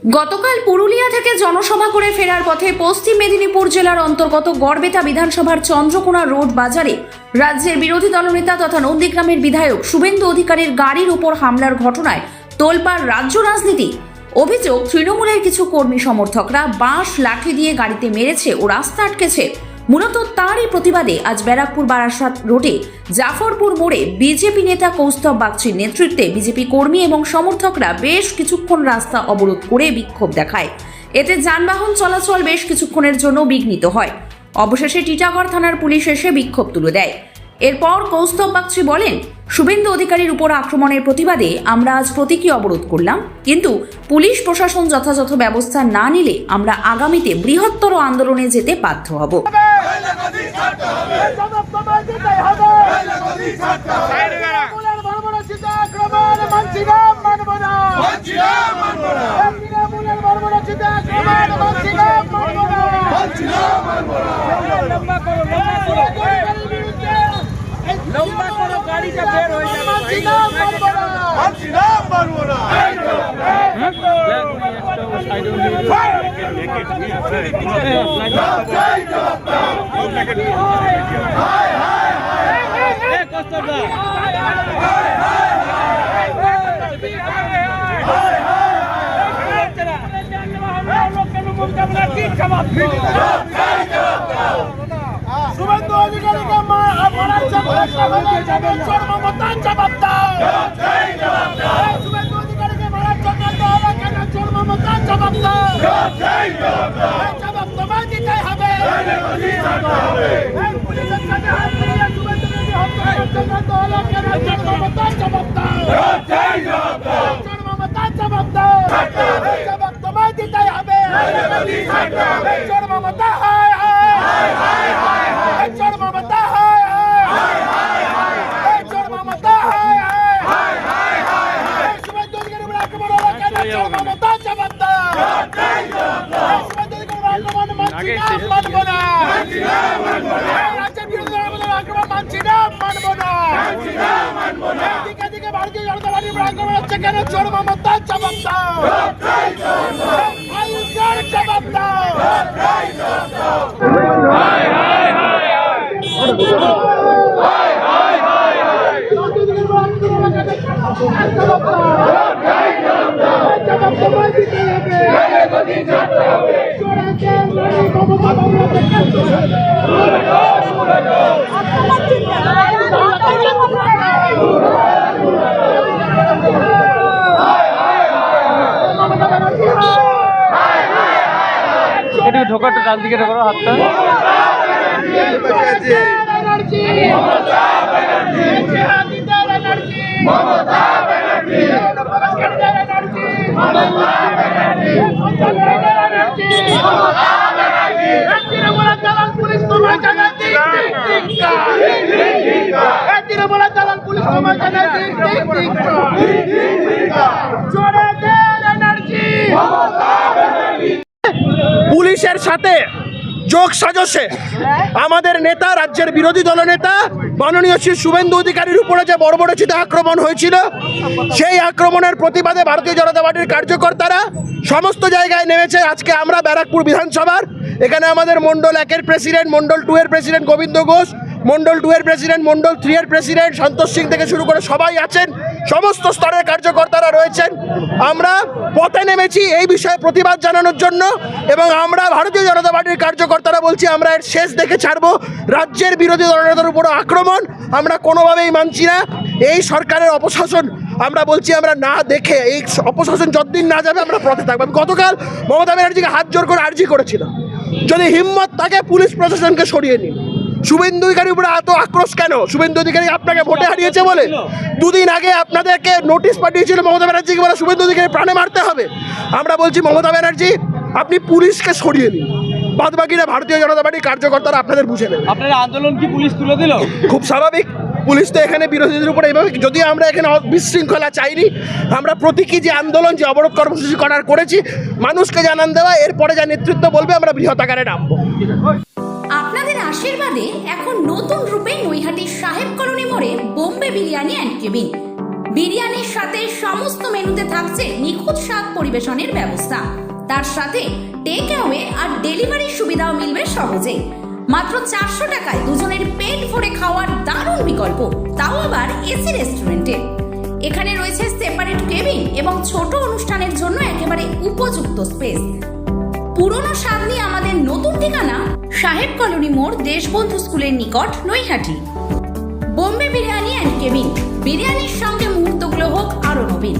গতকাল পুরুলিয়া থেকে জনসভা করে ফেরার পথে পশ্চিম মেদিনীপুর জেলার অন্তর্গত গড়বেতা বিধানসভার চন্দ্রকোনা রোড বাজারে রাজ্যের বিরোধী দলনেতা তথা নন্দীগ্রামের বিধায়ক শুভেন্দু অধিকারীর গাড়ির উপর হামলার ঘটনায় তোলপাড় রাজ্য রাজনীতি। অভিযোগ, তৃণমূলের কিছু কর্মী সমর্থকরা বাঁশ লাঠি দিয়ে গাড়িতে মেরেছে ও রাস্তা আটকেছে। মূলত তারই প্রতিবাদে আজ ব্যারাকপুর বারাসাত রোডে জাফরপুর মোড়ে বিজেপি নেতা কৌস্তব বাগচির নেতৃত্বে বিজেপি কর্মী এবং সমর্থকরা বেশ কিছুক্ষণ রাস্তা অবরোধ করে বিক্ষোভ দেখায়। এতে যানবাহন চলাচল বেশ কিছুক্ষণের জন্য বিঘ্নিত হয়। অবশেষে টিটাগড় থানার পুলিশ এসে বিক্ষোভ তুলে দেয়। এরপর কৌস্তব বাগচি বলেন, শুভেন্দু অধিকারীর উপর আক্রমণের প্রতিবাদে আমরা আজ প্রতীকী অবরোধ করলাম, কিন্তু পুলিশ প্রশাসন যথাযথ ব্যবস্থা না নিলে আমরা আগামীতে বৃহত্তর আন্দোলনে যেতে বাধ্য হব। লম্বা করো, গাড়িটা বের হয়ে যাবে। শুভেন্দু অধিকারীকে মারার জন্য চরমমতার জবাব দাও। শুভেন্দু অধিকারীকে মারার জন্য কেন চরমমতার জবাব দাও। জবাব তোমায় দিতে হবে। পুলিশের সাথে হাত মিলিয়ে শুভেন্দুকে হত্যা করতে কেন চরমমতার জবাব দাও। চরমমতার জবাব দাও। জবাব তোমায় দিতে হবে। চরমমতা হয় ভারতীয় জনতা পার্টির আক্রমণ হচ্ছে কেন? চোর মমতার জবাব দাও। জবাব দাও। এটা ঢোকাটা ডান দিকে ঢোকার হাতটা পুলিশের সাথে যোগ সাজসে আমাদের নেতা, রাজ্যের বিরোধী দলনেতা মাননীয় শ্রী শুভেন্দু অধিকারীর উপরে যে বর্বরচিত আক্রমণ হয়েছিল, সেই আক্রমণের প্রতিবাদে ভারতীয় জনতা পার্টির কার্যকর্তারা সমস্ত জায়গায় নেমেছে। আজকে আমরা ব্যারাকপুর বিধানসভার এখানে আমাদের মন্ডল 1-এর প্রেসিডেন্ট, মন্ডল 2-এর প্রেসিডেন্ট গোবিন্দ ঘোষ, মন্ডল 2-এর প্রেসিডেন্ট, মন্ডল 3-এর প্রেসিডেন্ট সন্তোষ সিং থেকে শুরু করে সবাই আছেন, সমস্ত স্তরের কার্যকর্তারা রয়েছেন। আমরা পথে নেমেছি এই বিষয়ে প্রতিবাদ জানানোর জন্য, এবং আমরা ভারতীয় জনতা পার্টির কার্যকর্তারা বলছি আমরা এর শেষ দেখে ছাড়বো। রাজ্যের বিরোধী দলনেতার উপর আক্রমণ আমরা কোনোভাবেই মানছি না। এই সরকারের অপশাসন আমরা বলছি আমরা না দেখে, এই অপশাসন যতদিন না যাবে আমরা পথে থাকবো। গতকাল মমতা ব্যানার্জিকে হাত জোর করে আর্জি করেছিল, যদি হিম্মত থাকে পুলিশ প্রশাসনকে সরিয়ে নিন। শুভেন্দু অধিকারীর উপরে এত আক্রোশ কেন? শুভেন্দু অধিকারী আপনাকে ভোটে হারিয়েছে বলে দুদিন আগে আপনাদেরকে নোটিশ পাঠিয়েছিল মমতা ব্যানার্জিকে বলে শুভেন্দু অধিকারী প্রাণে মারতে হবে। আমরা বলছি মমতা ব্যানার্জি আপনি পুলিশকে সরিয়ে নিন, বাদবাকিরা ভারতীয় জনতা পার্টির কার্যকর্তারা আপনাদের বুঝে নেবে। আপনার আন্দোলন কি পুলিশ তুলে দিল? খুব স্বাভাবিক, পুলিশ তো এখানে বিরোধীদের উপরে এইভাবে, যদি আমরা এখানে বিশৃঙ্খলা চাইনি, আমরা প্রতীকী যে আন্দোলন, যে অবরোধ কর্মসূচি করেছি মানুষকে জানান দেওয়া, এরপরে যা নেতৃত্ব বলবে আমরা বৃহৎ আকারে নামবো। আপনাদের আশীর্বাদে এখন নতুন রূপে নৈহাটির সাহেব কলোনি মোড়ে বোম্বে বিরিয়ানি অ্যান্ড কেবিন। বিরিয়ানির সাথে সমস্ত মেনুতে থাকছে নিখুঁত স্বাদ পরিবেশনের ব্যবস্থা। তার সাথে টেক অ্যাওয়ে আর ডেলিভারির সুবিধাও মিলবে সহজেই। মাত্র 400 টাকায় দুজনের পেট ভরে খাওয়ার দারুণ বিকল্প, তাও আবার এসি রেস্টুরেন্টে। এখানে রয়েছে সেপারেট কেবিন এবং ছোট অনুষ্ঠানের জন্য একেবারে উপযুক্ত স্পেস। পুরনো স্বাদ নিয়ে আমাদের নতুন ঠিকানা সাহেব কলোনি মোড়, দেশবন্ধু স্কুলের নিকট, নৈহাটি। বোম্বে বিরিয়ানি অ্যান্ড কেবিন, বিরিয়ানির সঙ্গে মুহূর্তগুলো হোক আরো নবীন।